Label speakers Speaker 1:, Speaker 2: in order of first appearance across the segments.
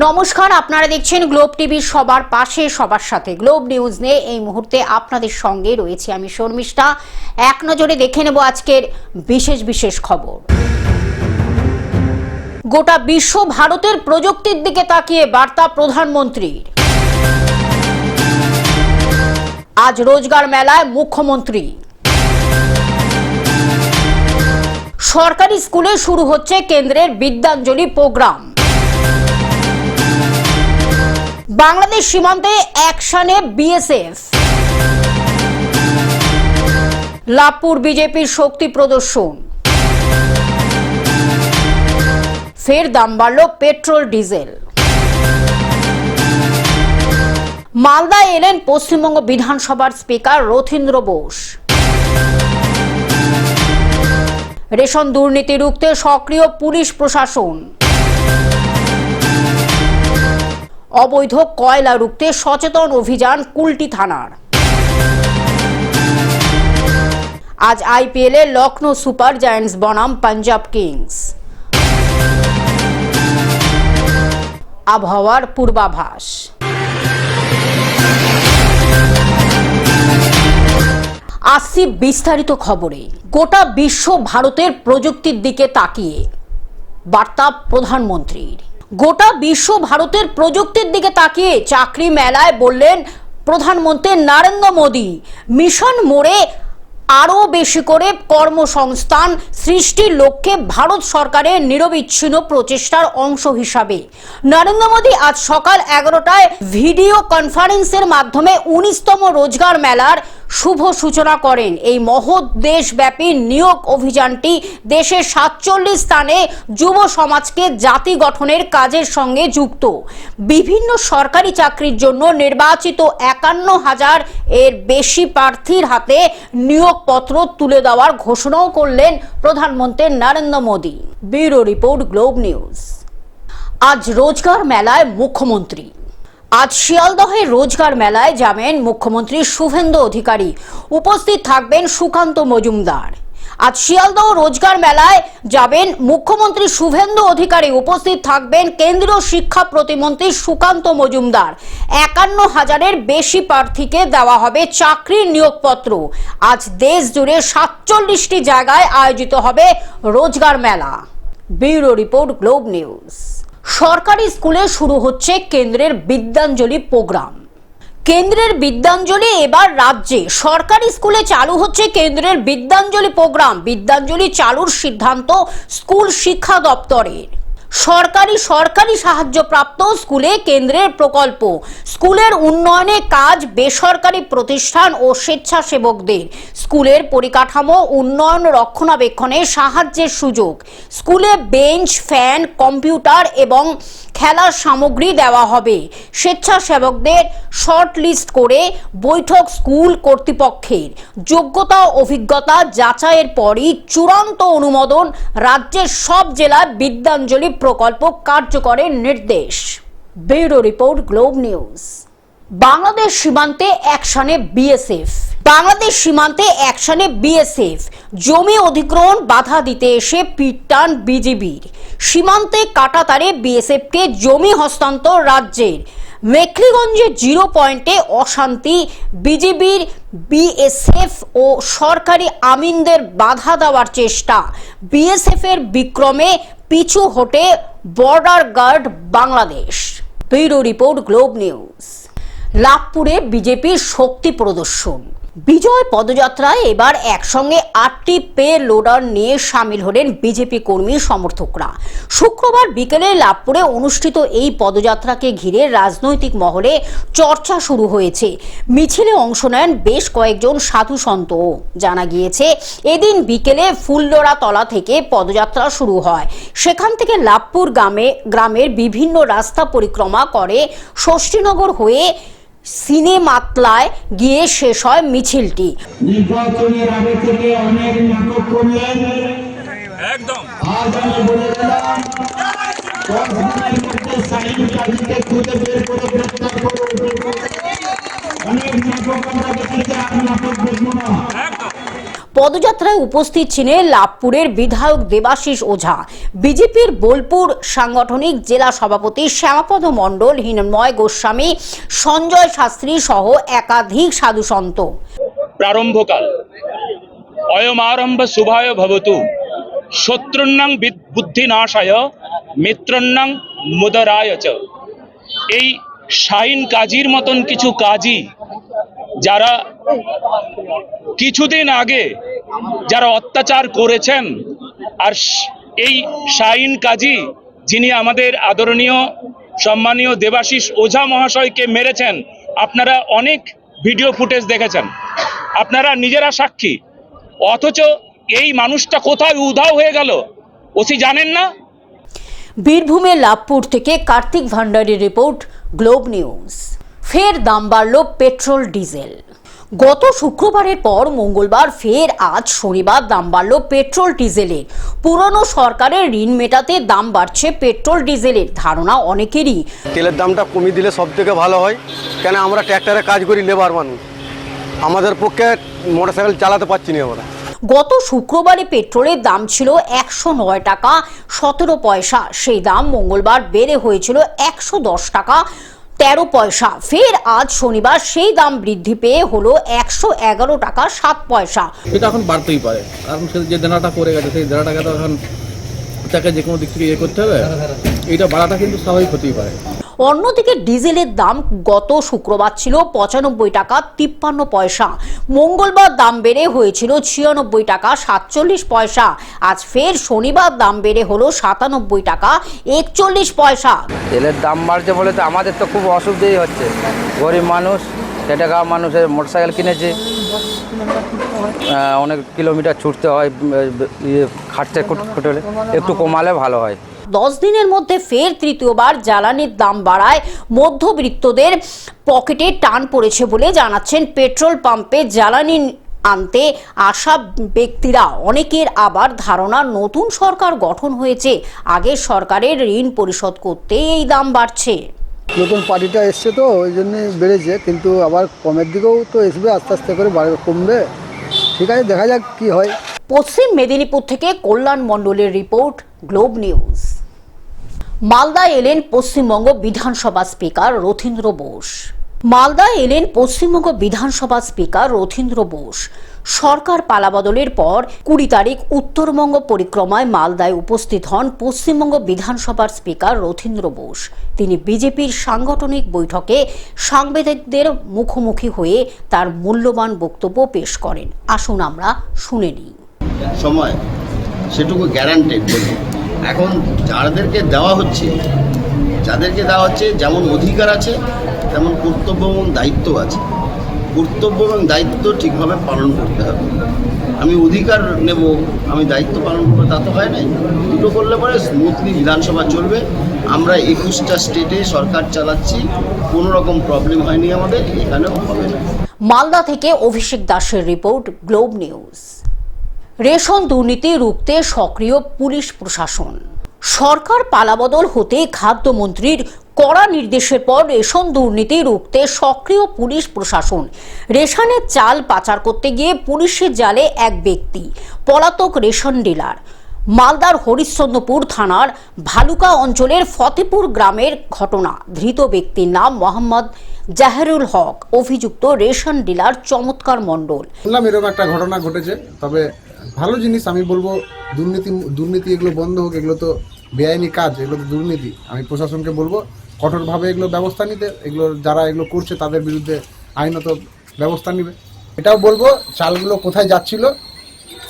Speaker 1: নমস্কার, আপনারা দেখছেন গ্লোব টিভি। সবার পাশে সবার সাথে গ্লোব নিউজ নিয়ে এই মুহূর্তে আপনাদের সঙ্গে রয়েছে আমি শর্মিষ্ঠা। এক নজরে দেখে নেব আজকের বিশেষ বিশেষ খবর। গোটা বিশ্ব ভারতের প্রযুক্তির দিকে তাকিয়ে বার্তা প্রধানমন্ত্রীর। আজ রোজগার মেলায় মুখ্যমন্ত্রী। সরকারি স্কুলে শুরু হচ্ছে কেন্দ্রের বিদ্যাঞ্জলি প্রোগ্রাম। বাংলাদেশ সীমান্তে অ্যাকশনে বিএসএফ। লাভপুর বিজেপির শক্তি প্রদর্শন। ফের দাম বাড়ল পেট্রোল ডিজেল। মালদায় এলেন পশ্চিমবঙ্গ বিধানসভার স্পিকার রথীন্দ্র বোস। রেশন দুর্নীতি রুখতে সক্রিয় পুলিশ প্রশাসন। অবৈধ কয়লা রুখতে সচেতন অভিযান কুলটি থানার। আজ আইপিএলে লখনৌ সুপার জায়ান্টস বনাম পাঞ্জাব কিংস। আবহাওয়ার পূর্বাভাস। আসছি বিস্তারিত খবরে। গোটা বিশ্ব ভারতের প্রযুক্তির দিকে তাকিয়ে বার্তা প্রধানমন্ত্রীর। গোটা বিশ্ব ভারতের প্রযুক্তির দিকে তাকিয়ে চাকরি মেলায় বললেন প্রধানমন্ত্রী নরেন্দ্র মোদী। মিশন মোড়ে আরও বেশি করে কর্মসংস্থান সৃষ্টির লক্ষ্যে ভারত সরকারের নিরবিচ্ছিন্ন প্রচেষ্টার অংশ হিসাবে নরেন্দ্র মোদী আজ সকাল 11টায় ভিডিও কনফারেন্সের মাধ্যমে 19তম রোজগার মেলার শুভ সূচনা করেন। এই মহৎ দেশব্যাপী নিয়োগ অভিযানটি দেশের 47 স্থানে যুব সমাজকে জাতি গঠনের কাজের সঙ্গে যুক্ত। বিভিন্ন সরকারি চাকরির জন্য নির্বাচিত 51,000 এর বেশি প্রার্থীর হাতে নিয়োগপত্র তুলে দেওয়ার ঘোষণাও করলেন প্রধানমন্ত্রী Narendra Modi. Bureau report, Globe news. আজ রোজগার মেলায় মুখ্যমন্ত্রী। আজ শিয়ালদহের রোজগার মেলায় যাবেন মুখ্যমন্ত্রী শুভেন্দু অধিকারী। উপস্থিত থাকবেন সুকান্ত মজুমদার। আজ শিয়ালদহ রোজগার মেলায় যাবেন মুখ্যমন্ত্রী শুভেন্দু অধিকারী। উপস্থিত থাকবেন কেন্দ্রীয় শিক্ষা প্রতিমন্ত্রী সুকান্ত মজুমদার। 51,000-এর বেশি প্রার্থীকে দেওয়া হবে চাকরির নিয়োগপত্র। আজ দেশ জুড়ে 47টি জায়গায় আয়োজিত হবে রোজগার মেলা। Bureau report, Globe news. সরকারি স্কুলে শুরু হচ্ছে কেন্দ্রের বিদ্যাঞ্জলি প্রোগ্রাম। কেন্দ্রের বিদ্যাঞ্জলি এবার রাজ্যে। সরকারি স্কুলে চালু হচ্ছে কেন্দ্রের বিদ্যাঞ্জলি প্রোগ্রাম। বিদ্যাঞ্জলি চালুর সিদ্ধান্ত স্কুল শিক্ষা দপ্তরের। সরকারি সাহায্যপ্রাপ্ত স্কুলে কেন্দ্রের প্রকল্প। স্কুলের উন্নয়নে কাজ বেসরকারি প্রতিষ্ঠান ও স্বেচ্ছাসেবকদের। স্কুলের পরিকাঠামো উন্নয়ন রক্ষণাবেক্ষণে সাহায্যের সুযোগ। স্কুলে বেঞ্চ, ফ্যান, কম্পিউটার এবং খেলার সামগ্রী দেওয়া হবে। স্বেচ্ছাসেবকদের শর্ট লিস্ট করে বৈঠক স্কুল কর্তৃপক্ষের। যোগ্যতা ও অভিজ্ঞতা যাচাইয়ের পরই চূড়ান্ত অনুমোদন। রাজ্যের সব জেলায় বিদ্যাঞ্জলি প্রকল্প কার্যকরের নির্দেশ। Bureau report, Globe news. Bangladesh সীমান্তে অ্যাকশনে বিএসএফ। বাংলাদেশ সীমান্তে অ্যাকশনে বিএসএফ। জমি অধিগ্রহণ বাধা দিতে এসে পিটটান বিজিবির। সীমান্তে কাঁটাতারে বিএসএফকে জমি হস্তান্তর রাজ্যের। মেখলিগঞ্জে 0 পয়েন্টে অশান্তি। বিজিবির বিএসএফ ও সরকারি আমিনদের বাধা দেওয়ার চেষ্টা। বিএসএফ এর বিক্রমে পিছু হটে border guard Bangladesh. Bureau report, Globe News. লাভপুরে বিজেপির শক্তি প্রদর্শন। বিজয় পদযাত্রায় এবার একসঙ্গে 8টি পে লোডার নিয়ে সামিল হলেন বিজেপি কর্মী সমর্থকরা। শুক্রবার বিকেলে লাভপুরে অনুষ্ঠিত এই পদযাত্রাকে ঘিরে রাজনৈতিক মহলে চর্চা শুরু হয়েছে। মিছিলে অংশ নেন বেশ কয়েকজন সাধু সন্ত। জানা গিয়েছে এদিন বিকেলে ফুলডোরা তলা থেকে পদযাত্রা শুরু হয়। সেখান থেকে লাভপুর গ্রামের বিভিন্ন রাস্তা পরিক্রমা করে ষষ্ঠীনগর হয়ে সিনেমাতলায় গিয়ে শেষ হয় মিছিলটি।
Speaker 2: নির্বাচনের আগে থেকে অনেক নাটক করলেন, একদম আজ আমি বলে দিলাম 10 দিনের মধ্যে সাইন কাজীকে খুঁজে বের করে গ্রেফতার করুন। অনেক নাটক আমরা দেখেছি, আর নাটক দেখব না।
Speaker 1: পদযাত্রায় উপস্থিত ছিলেন লাভপুরের বিধায়ক দেবাশিস ওঝা, বিজেপির বোলপুর সাংগঠনিক জেলা সভাপতি শ্যামাপদ মণ্ডল, হিরণ্ময় গোস্বামী, সঞ্জয় শাস্ত্রী সহ একাধিক সাধুসন্ত।
Speaker 3: প্রারম্ভকাল অয়মারম্ভ শুভায় ভবতু, শত্রুন্নাং বুদ্ধিনাশায়, মিত্রন্নাং মুদরায় চ। এই শাহিন কাজীর মতন কিছু কাজী যারা কিছুদিন আগে যারা অত্যাচার করেছেন, আর এই শাহিন কাজী যিনি আমাদের আদরণীয় সম্মানীয় দেবাশিস ওঝা মহাশয়কে মেরেছেন, আপনারা অনেক ভিডিও ফুটেজ দেখেছেন, আপনারা নিজেরা সাক্ষী। অথচ এই মানুষটা কোথায় উধাও হয়ে গেল ওসি জানেন না।
Speaker 1: বীরভূমের লাভপুর থেকে কার্তিক ভান্ডারীর রিপোর্ট, গ্লোব নিউজ। ফের দাম বাড়ল পেট্রোল ডিজেল। গত শুক্রবারের পর মঙ্গলবার ফের আজ শনিবার দাম বাড়ল পেট্রোল ডিজেলের। পুরনো সরকারের ঋণ মেটাতে দাম বাড়ছে পেট্রোল ডিজেলের ধারণা অনেকেরই।
Speaker 4: তেলের দামটা কমিয়ে দিলে সব থেকে ভালো হয়, কেন আমরা ট্র্যাক্টরে কাজ করি, লেবার মানুষ, আমাদের পক্ষে মোটরসাইকেল চালাতে পারছি না আমরা।
Speaker 1: গত শুক্রবারে পেট্রোলের দাম ছিল 109 টাকা 17 পয়সা, সেই দাম মঙ্গলবার বেড়ে হয়েছিল 110 টাকা 13 পয়সা। ফের আজ শনিবার সেই দাম বৃদ্ধি পেয়ে হলো 111 টাকা 7 পয়সা।
Speaker 5: এটা এখন বাড়তেই পারে, কারণ সে যে দেনাটা করে গেছে সেই দেনাটাকে তো এখন তাকে যে কোনো দিক থেকে করতে হবে, এইটা বাড়াটা কিন্তু স্বাভাবিক হতেই পারে।
Speaker 1: অন্যদিকে ডিজেলের দাম গত শুক্রবার ছিল 95 টাকা 53 পয়সা, মঙ্গলবার দাম বেড়ে হয়েছিল 96 টাকা 47 পয়সা। আজ ফের শনিবার দাম বেড়ে হলো 97 টাকা 41 পয়সা।
Speaker 6: তেলের দাম বাড়ছে বলে তো আমাদের তো খুব অসুবিধাই হচ্ছে। গরিব মানুষ, খেটে খাওয়া মানুষের মোটরসাইকেল কিনেছে, অনেক কিলোমিটার ছুটতে হয়, খাটতে খুঁটে একটু কমালে ভালো হয়।
Speaker 1: 10 দিনের মধ্যে ফের তৃতীয়বার জ্বালানির দাম বাড়ায় মধ্যবিত্তদের পকেটে টান পড়েছে বলে জানাচ্ছেন পেট্রোল পাম্পে জ্বালানি আনতে আসা ব্যক্তিরা। অনেকের আবার ধারণা নতুন সরকার গঠন হয়েছে, আগের সরকারের ঋণ পরিশোধ করতে এই দাম বাড়ছে।
Speaker 7: নতুন পার্টিটা এসছে তো ওই জন্যই বেড়েছে, কিন্তু আবার কমের দিকেও তো আসবে, আস্তে আস্তে করে কমবে। ঠিক আছে, দেখা যাক কি হয়।
Speaker 1: পশ্চিম মেদিনীপুর থেকে কল্যাণ মণ্ডলের রিপোর্ট, গ্লোব নিউজ। মালদায় এলেন পশ্চিমবঙ্গ বিধানসভা স্পিকার রথীন্দ্র বোস। মালদায় এলেন পশ্চিমবঙ্গ বিধানসভা স্পিকার রথীন্দ্র বোস। সরকার পালাবদলের পর 20 তারিখ উত্তরবঙ্গ পরিক্রমায় মালদায় উপস্থিত হন পশ্চিমবঙ্গ বিধানসভার স্পিকার রথীন্দ্র বোস। তিনি বিজেপির সাংগঠনিক বৈঠকে সাংবাদিকদের মুখোমুখি হয়ে তার মূল্যবান বক্তব্য পেশ করেন। আসুন আমরা শুনে নিই।
Speaker 8: সময় সেটুকু গ্যারান্টেড। এখন যাদেরকে দেওয়া হচ্ছে যেমন অধিকার আছে তেমন কর্তব্য এবং দায়িত্ব আছে। কর্তব্য এবং দায়িত্ব ঠিকভাবে পালন করতে হবে। আমি অধিকার নেব, আমি দায়িত্ব পালন করবো, তা তো হয় নাই। দুটো করলে পরে স্মুথলি বিধানসভা চলবে। আমরা 21টা স্টেটে সরকার চালাচ্ছি, কোনো রকম প্রবলেম হয়নি আমাদের, এখানেও হবে না।
Speaker 1: মালদা থেকে অভিষেক দাসের রিপোর্ট, গ্লোব নিউজ। রেশন দুর্নীতি রুখতে সক্রিয় পুলিশ প্রশাসন। সরকার পালাবদল হতে খাদ্যমন্ত্রীর কড়া নির্দেশের পর রেশন দুর্নীতি রুখতে সক্রিয় পুলিশ প্রশাসন। রেশনের চাল পাচার করতে গিয়ে পুলিশের জালে এক ব্যক্তি, পলাতক রেশন ডিলার। মালদার হরিশ্চন্দ্রপুর থানার ভালুকা অঞ্চলের ফতেপুর গ্রামের ঘটনা। ধৃত ব্যক্তির নাম মোহাম্মদ জাহেরুল হক, অভিযুক্ত রেশন ডিলার চমৎকার মণ্ডল।
Speaker 9: শুনলাম এরকম একটা ঘটনা ঘটেছে, তবে ভালো জিনিস। আমি বলবো দুর্নীতি এগুলো বন্ধ হোক, এগুলো তো বেআইনি কাজ, এগুলো তো দুর্নীতি। আমি প্রশাসনকে বলবো কঠোরভাবে এগুলো ব্যবস্থা নিতে, এগুলো যারা এগুলো করছে তাদের বিরুদ্ধে আইনত ব্যবস্থা নিবে। এটাও বলবো চালগুলো কোথায় যাচ্ছিল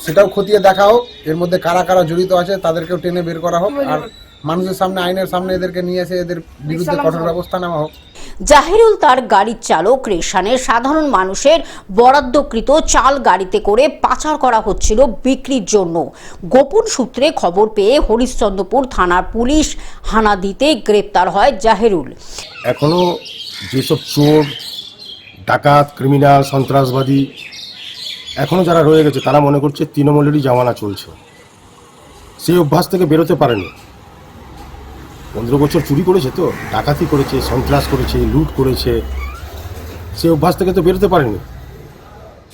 Speaker 9: সেটাও খতিয়ে দেখা হোক, এর মধ্যে কারা কারা জড়িত আছে তাদেরকেও টেনে বের করা হোক, আর মানুষের সামনে, আইনের সামনে এদেরকে নিয়ে এসে এদের বিরুদ্ধে কঠোর ব্যবস্থা নেওয়া হোক।
Speaker 1: জাহিরুল তার গাড়ির চালক। রেশনের সাধারণ মানুষের বরাদ্দকৃত চাল গাড়িতে করে পাচার করা হচ্ছিল বিক্রির জন্য। গোপন সূত্রে খবর পেয়ে হরিশ্চন্দ্রপুর থানার পুলিশ হানা দিতে গ্রেপ্তার হয় জাহিরুল।
Speaker 10: এখনো যেসব চোর, ডাকাত, ক্রিমিনাল, সন্ত্রাসবাদী এখনো যারা রয়ে গেছে, তারা মনে করছে তৃণমূলেরই জামানা চলছে। সেই অভ্যাস থেকে বেরোতে পারেনি। 15 বছর চুরি করেছে, তো ডাকাতি করেছে, সন্ত্রাস করেছে, লুট করেছে, সেই অভ্যাস থেকে তো বেরোতে পারেনি।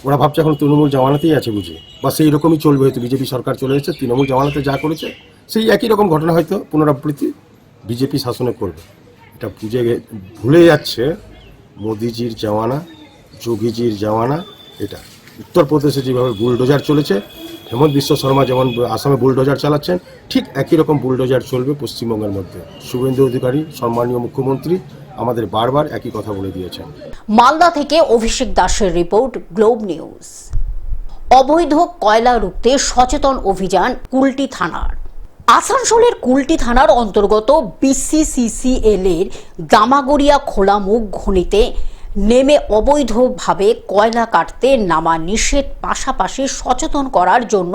Speaker 10: ওরা ভাবছে এখন তৃণমূল জামানাতেই আছে বুঝে, বা সেই রকমই চলবে, হয়তো বিজেপি সরকার চলে এসেছে, তৃণমূল জামানাতে যা করেছে সেই একই রকম ঘটনা হয়তো পুনরাবৃত্তি বিজেপি শাসনে করবে। এটা ভুলে যাচ্ছে মোদিজির জামানা, যোগীজির জামানা। এটা উত্তরপ্রদেশে যেভাবে বুলডোজার চলেছে, হেমন্ত বিশ্ব শর্মা যেমন আসামে বুলডোজার চালাচ্ছেন, ঠিক একই রকম বুলডোজার চলবে পশ্চিমবঙ্গের মধ্যে। শুভেন্দু অধিকারী সম্মানীয় মুখ্যমন্ত্রী আমাদের বারবার একই কথা বলে দিয়েছেন।
Speaker 1: মালদা থেকে অভিষেক দাসের রিপোর্ট, গ্লোব নিউজ। অবৈধ কয়লা রুখতে সচেতন অভিযান কুলটি থানার। আসানসোলের কুলটি থানার অন্তর্গত BCCCL এর দামাগড়িয়া খোলামুখ খনিতে নেমে অবৈধভাবে কয়লা কাটতে নামা নিষেধ, পাশাপাশি সচেতন করার জন্য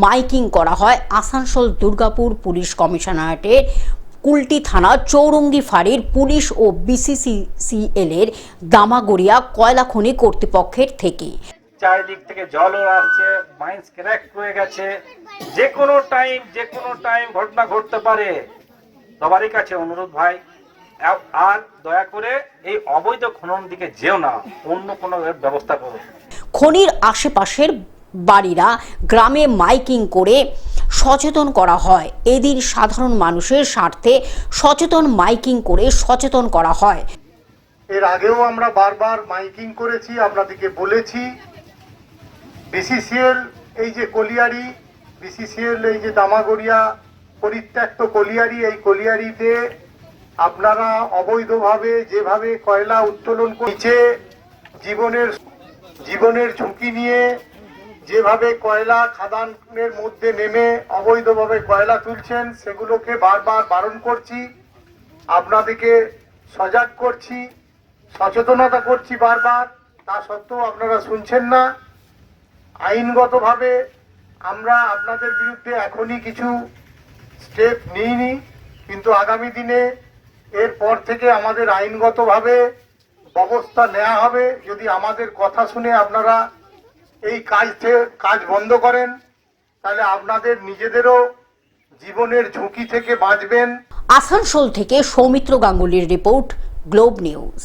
Speaker 1: মাইকিং করা হয় আসানসোল দুর্গাপুর পুলিশ কমিশনারেটের কুলটি থানা চৌরঙ্গি ফাঁড়ির পুলিশ ও BCCCL এর দামাগড়িয়া কয়লা খনি কর্তৃপক্ষের থেকে।
Speaker 11: চারিদিক থেকে জলও আসছে, মাইন্স ক্র্যাক হয়ে গেছে, যে কোনো টাইম ঘটনা ঘটতে পারে। সবারই কাছে অনুরোধ ভাই, আর দয়া করে এই অবৈধ খনন দিকে যেও না, অন্য কোনো ব্যবস্থা করো।
Speaker 1: খনির আশেপাশের বাড়িরা গ্রামে মাইকিং করে সচেতন করা হয়। এদিন সাধারণ মানুষের স্বার্থে সচেতন মাইকিং করে সচেতন করা হয়।
Speaker 12: এর আগেও আমরা বারবার মাইকিং করেছি, আপনাদেরকে বলেছি BCCL এই যে কলিয়ারি, BCCL এই যে দামাগড়িয়া পরিত্যক্ত কলিয়ারি, এই কলিয়ারিতে আপনারা অবৈধভাবে যেভাবে কয়লা উত্তোলন করছে, জীবনের ঝুঁকি নিয়ে যেভাবে কয়লা খাদানের মধ্যে নেমে অবৈধভাবে কয়লা তুলছেন, সেগুলোকে বারবার বারণ করছি, আপনাদেরকে সজাগ করছি, সচেতনতা করছি বারবার। তা সত্ত্বেও আপনারা শুনছেন না। আইনগতভাবে আমরা আপনাদের বিরুদ্ধে এখনই কিছু স্টেপ নিইনি, কিন্তু আগামী দিনে এরপর থেকে আমাদের আইনগতভাবে ব্যবস্থা নেওয়া হবে। যদি আমাদের কথা শুনে আপনারা এই কাজ বন্ধ করেন, তাহলে আপনাদের নিজেদেরও জীবনের ঝুঁকি থেকে বাঁচবেন।
Speaker 1: আসানসোল থেকে সৌমিত্র গাঙ্গুলির রিপোর্ট, গ্লোব নিউজ।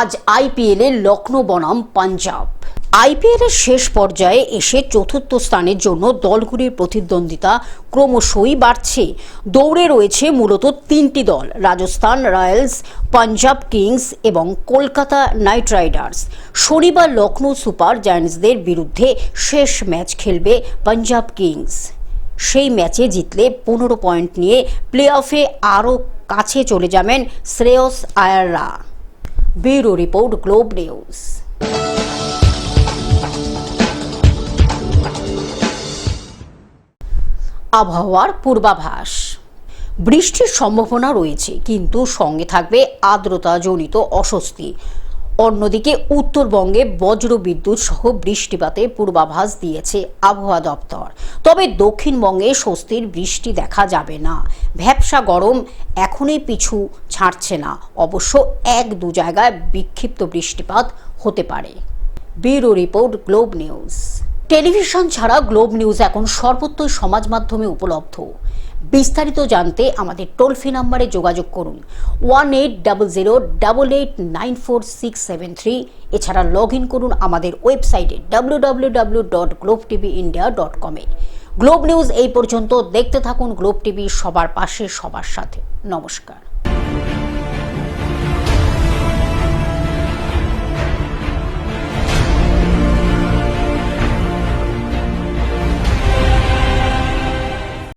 Speaker 1: আজ IPL এর লখনৌ বনাম পাঞ্জাব। IPL এর শেষ পর্যায়ে এসে চতুর্থ স্থানের জন্য দলগুলির প্রতিদ্বন্দ্বিতা ক্রমশই বাড়ছে। দৌড়ে রয়েছে মূলত তিনটি দল, রাজস্থান রয়্যালস, পাঞ্জাব কিংস এবং কলকাতা নাইট রাইডার্স। শনিবার লখনৌ সুপার জায়ান্টসদের বিরুদ্ধে শেষ ম্যাচ খেলবে পাঞ্জাব কিংস। সেই ম্যাচে জিতলে 15 পয়েন্ট নিয়ে প্লে অফে আরও কাছে চলে যাবেন শ্রেয়স আয়াররা। Bureau report, Globe News. আবহাওয়ার পূর্বাভাস। বৃষ্টির সম্ভাবনা রয়েছে, কিন্তু সঙ্গে থাকবে আর্দ্রতাজনিত অস্বস্তি। অন্যদিকে উত্তরবঙ্গে বজ্রবিদ্যুৎ সহ বৃষ্টিপাতের পূর্বাভাস দিয়েছে আবহাওয়া দপ্তর। তবে দক্ষিণবঙ্গে স্বস্তির বৃষ্টি দেখা যাবে না। ভ্যাপসা গরম এখনই পিছু ছাড়ছে না, অবশ্য 1-2 জায়গায় বিক্ষিপ্ত বৃষ্টিপাত হতে পারে। Bureau report, Globe news. Television ছাড়া গ্লোব নিউজ এখন সর্বত্রই সমাজ মাধ্যমে উপলব্ধ। বিস্তারিত জানতে আমাদের টোল ফ্রি নম্বরে যোগাযোগ করুন 180088944673। এছাড়া লগ ইন করুন আমাদের ওয়েবসাইটে www.globtvindia.com। গ্লোব নিউজ এই পর্যন্ত। দেখতে থাকুন গ্লোব টিভি, সবার পাশে সবার সাথে। নমস্কার।